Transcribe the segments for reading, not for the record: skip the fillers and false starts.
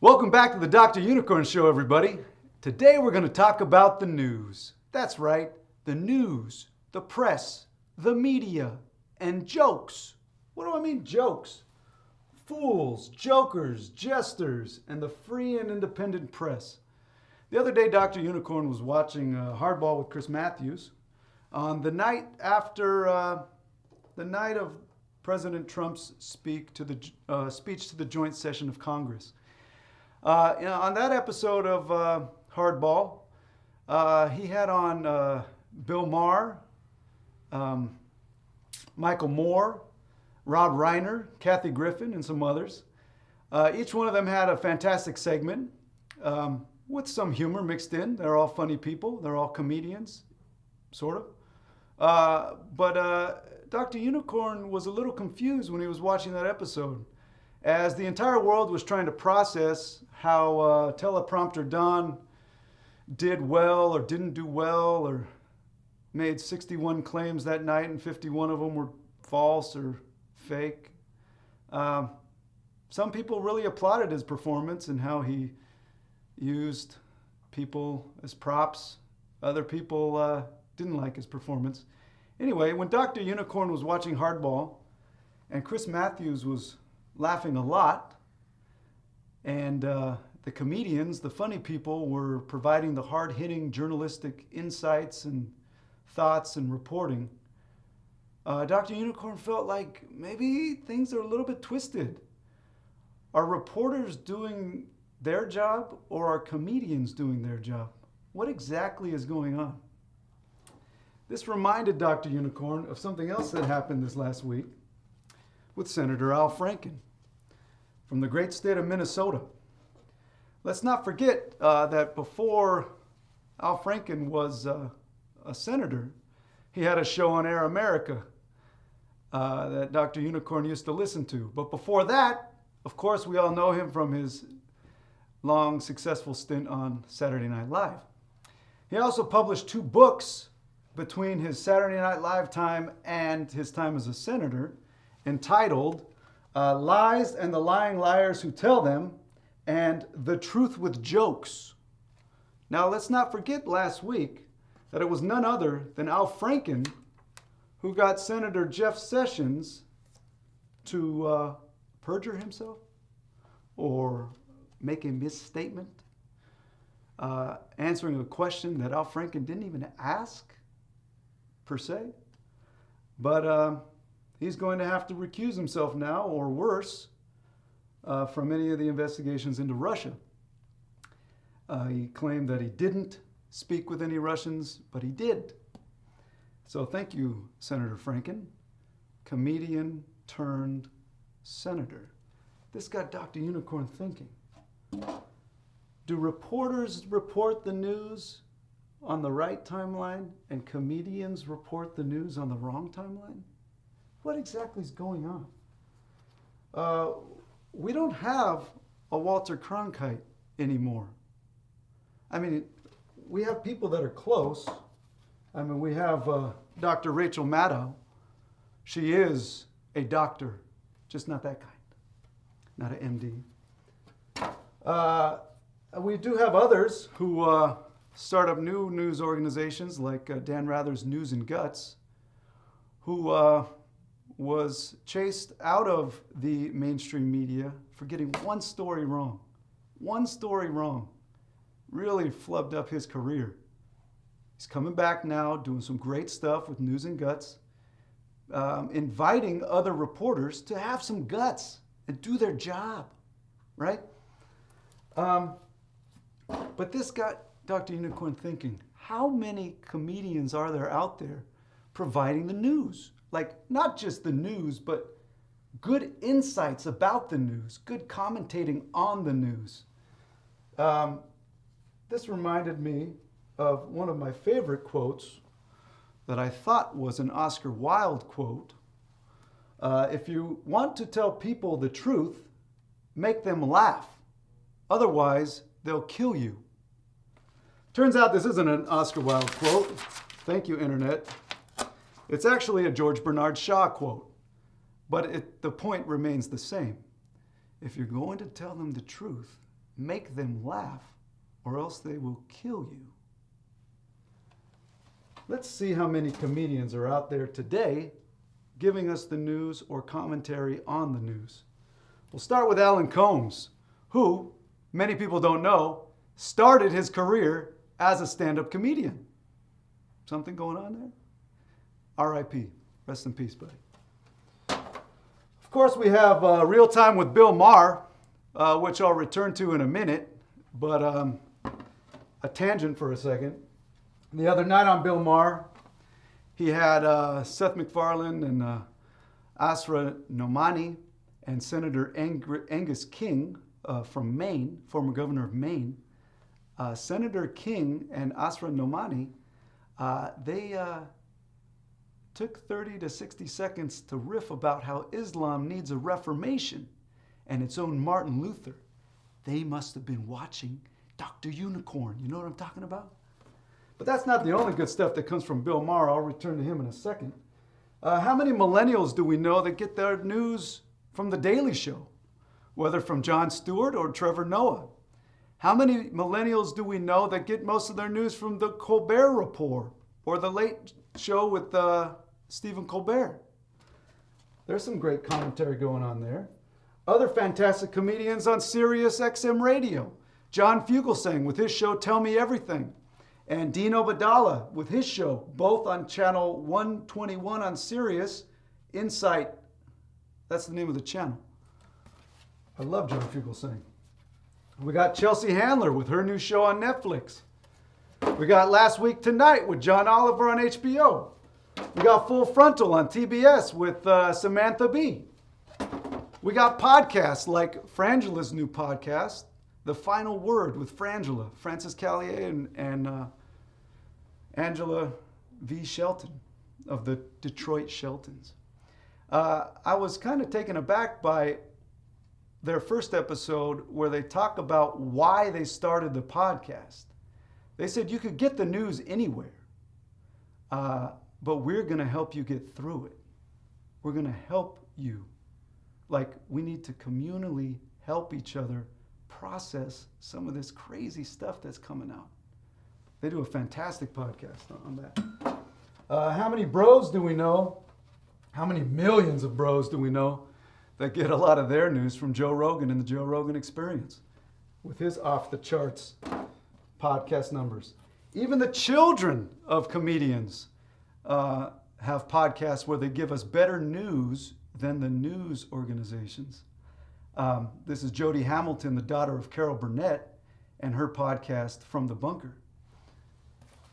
Welcome back to the Dr. Unicorn Show, everybody. Today we're going to talk about the news. That's right, the news, the press, the media, and jokes. What do I mean, jokes? Fools, jokers, jesters, and the free and independent press. The other day, Dr. Unicorn was watching Hardball with Chris Matthews on the night after the night of President Trump's speech to the joint session of Congress. On that episode of Hardball, he had on Bill Maher, Michael Moore, Rob Reiner, Kathy Griffin, and some others. Each one of them had a fantastic segment with some humor mixed in. They're all funny people. They're all comedians, sort of. But Dr. Unicorn was a little confused when he was watching that episode, as the entire world was trying to process how teleprompter Don did well or didn't do well, or made 61 claims that night and 51 of them were false or fake. Some people really applauded his performance and how he used people as props. Other people didn't like his performance. Anyway, when Dr. Unicorn was watching Hardball and Chris Matthews was laughing a lot, and the comedians, the funny people, were providing the hard-hitting journalistic insights and thoughts and reporting, Dr. Unicorn felt like maybe things are a little bit twisted. Are reporters doing their job, or are comedians doing their job? What exactly is going on? This reminded Dr. Unicorn of something else that happened this last week with Senator Al Franken from the great state of Minnesota. Let's not forget that before Al Franken was a senator, he had a show on Air America that Dr. Unicorn used to listen to. But before that, of course, we all know him from his long, successful stint on Saturday Night Live. He also published 2 books between his Saturday Night Live time and his time as a senator, entitled Lies and the Lying Liars Who Tell Them, and The Truth with Jokes. Now, let's not forget last week that it was none other than Al Franken who got Senator Jeff Sessions to perjure himself or make a misstatement, answering a question that Al Franken didn't even ask, per se. But he's going to have to recuse himself now, or worse, from any of the investigations into Russia. He claimed that he didn't speak with any Russians, but he did. So thank you, Senator Franken, comedian turned senator. This got Dr. Unicorn thinking. Do reporters report the news on the right timeline and comedians report the news on the wrong timeline? What exactly is going on? We don't have a Walter Cronkite anymore. I mean, we have people that are close. I mean, we have Dr. Rachel Maddow. She is a doctor, just not that kind, not an MD. We do have others who start up new news organizations, like Dan Rather's News and Guts, who was chased out of the mainstream media for getting one story wrong. One story wrong. Really flubbed up his career. He's coming back now, doing some great stuff with News and Guts, inviting other reporters to have some guts and do their job, right? But this got Dr. Unicorn thinking, how many comedians are there out there providing the news? Like, not just the news, but good insights about the news, good commentating on the news. This reminded me of one of my favorite quotes that I thought was an Oscar Wilde quote. If you want to tell people the truth, make them laugh. Otherwise, they'll kill you. Turns out this isn't an Oscar Wilde quote. Thank you, Internet. It's actually a George Bernard Shaw quote, but the point remains the same. If you're going to tell them the truth, Make them laugh, or else they will kill you. Let's see how many comedians are out there today giving us the news or commentary on the news. We'll start with Alan Combs, who, many people don't know, started his career as a stand-up comedian. Something going on there? R.I.P. Rest in peace, buddy. Of course, we have Real Time with Bill Maher, which I'll return to in a minute, but a tangent for a second. The other night on Bill Maher, he had Seth MacFarlane and Asra Nomani and Senator Angus King from Maine, former governor of Maine. Senator King and Asra Nomani, they took 30 to 60 seconds to riff about how Islam needs a reformation and its own Martin Luther. They must have been watching Dr. Unicorn. You know what I'm talking about? But that's not the only good stuff that comes from Bill Maher. I'll return to him in a second. How many millennials do we know that get their news from The Daily Show, whether from Jon Stewart or Trevor Noah? How many millennials do we know that get most of their news from The Colbert Report or The Late Show with Stephen Colbert? There's some great commentary going on there. Other fantastic comedians on Sirius XM Radio. John Fugelsang with his show Tell Me Everything. And Dino Badala with his show, both on channel 121 on Sirius, Insight. That's the name of the channel. I love John Fugelsang. We got Chelsea Handler with her new show on Netflix. We got Last Week Tonight with John Oliver on HBO. We got Full Frontal on TBS with Samantha Bee. We got podcasts like Frangela's new podcast, The Final Word with Frangela, Francis Callier and Angela V. Shelton of the Detroit Sheltons. I was kind of taken aback by their first episode where they talk about why they started the podcast. They said you could get the news anywhere, but we're going to help you get through it. We're going to help you. Like, we need to communally help each other process some of this crazy stuff that's coming out. They do a fantastic podcast on that. How many bros do we know? How many millions of bros do we know that get a lot of their news from Joe Rogan and the Joe Rogan Experience with his off-the-charts podcast numbers? Even the children of comedians have podcasts where they give us better news than the news organizations. This is Jody Hamilton, the daughter of Carol Burnett, and her podcast, From the Bunker.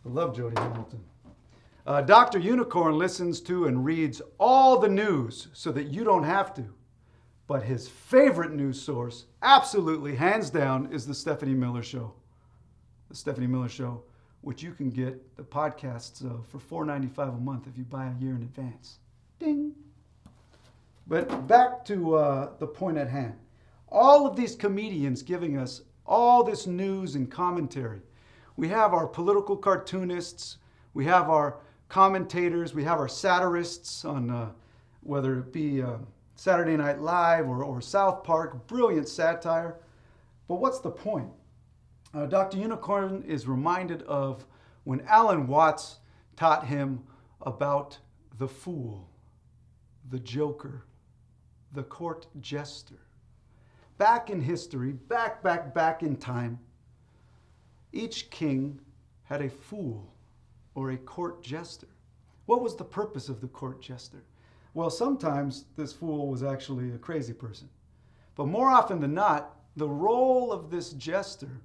I love Jody Hamilton. Dr. Unicorn listens to and reads all the news so that you don't have to. But his favorite news source, absolutely, hands down, is The Stephanie Miller Show. The Stephanie Miller Show, which you can get the podcasts of for $4.95 a month if you buy a year in advance. Ding! But back to the point at hand. All of these comedians giving us all this news and commentary. We have our political cartoonists, we have our commentators, we have our satirists on whether it be Saturday Night Live or South Park, brilliant satire. But what's the point? Dr. Unicorn is reminded of when Alan Watts taught him about the fool, the joker, the court jester. Back in history, back in time, each king had a fool or a court jester. What was the purpose of the court jester? Well, sometimes this fool was actually a crazy person. But more often than not, the role of this jester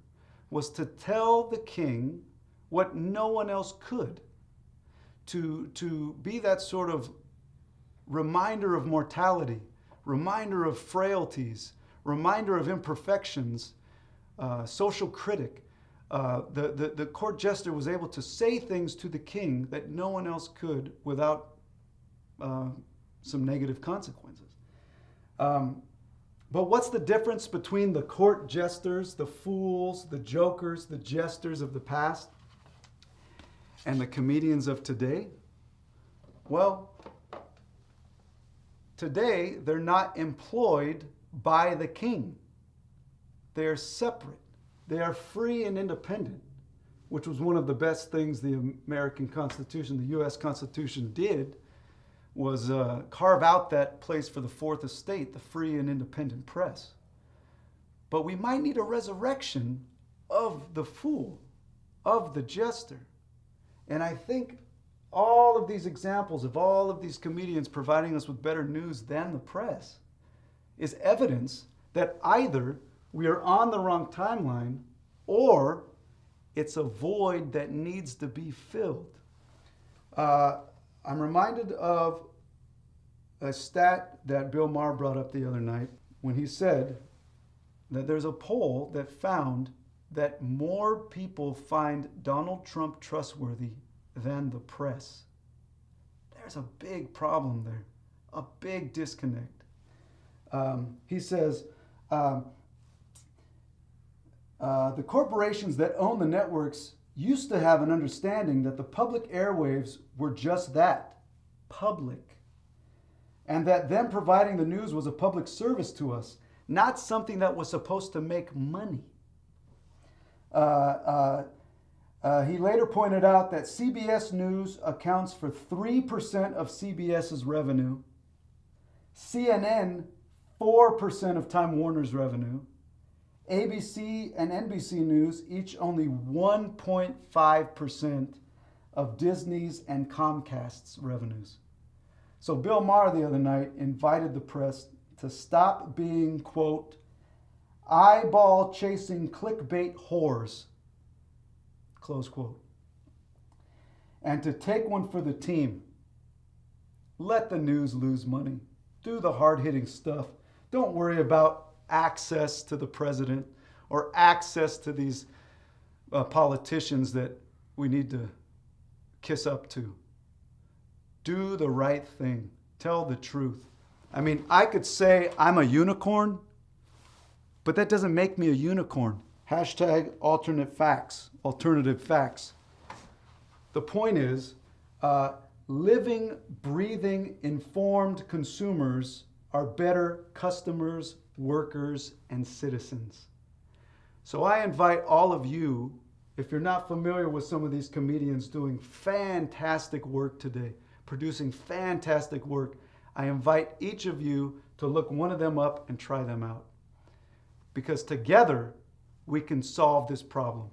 was to tell the king what no one else could. To be that sort of reminder of mortality, reminder of frailties, reminder of imperfections, social critic. The court jester was able to say things to the king that no one else could without some negative consequences. But what's the difference between the court jesters, the fools, the jokers, the jesters of the past, and the comedians of today? Well, today they're not employed by the king. They are separate. They are free and independent, which was one of the best things the American Constitution, the U.S. Constitution did, was carve out that place for the Fourth Estate, the free and independent press. But we might need a resurrection of the fool, of the jester. And I think all of these examples of all of these comedians providing us with better news than the press is evidence that either we are on the wrong timeline or it's a void that needs to be filled. I'm reminded of a stat that Bill Maher brought up the other night when he said that there's a poll that found that more people find Donald Trump trustworthy than the press. There's a big problem there, a big disconnect. He says, the corporations that own the networks used to have an understanding that the public airwaves were just that, public, and that them providing the news was a public service to us, not something that was supposed to make money. He later pointed out that CBS News accounts for 3% of CBS's revenue, CNN 4% of Time Warner's revenue, ABC and NBC News each only 1.5% of Disney's and Comcast's revenues. So Bill Maher the other night invited the press to stop being, quote, eyeball-chasing clickbait whores, close quote, and to take one for the team. Let the news lose money. Do the hard-hitting stuff. Don't worry about access to the president or access to these politicians that we need to kiss up to. Do the right thing. Tell the truth. I mean, I could say I'm a unicorn, but that doesn't make me a unicorn. Hashtag alternative facts. The point is, living, breathing, informed consumers are better customers, workers, and citizens. So I invite all of you, if you're not familiar with some of these comedians doing fantastic work today, producing fantastic work, I invite each of you to look one of them up and try them out. Because together, we can solve this problem.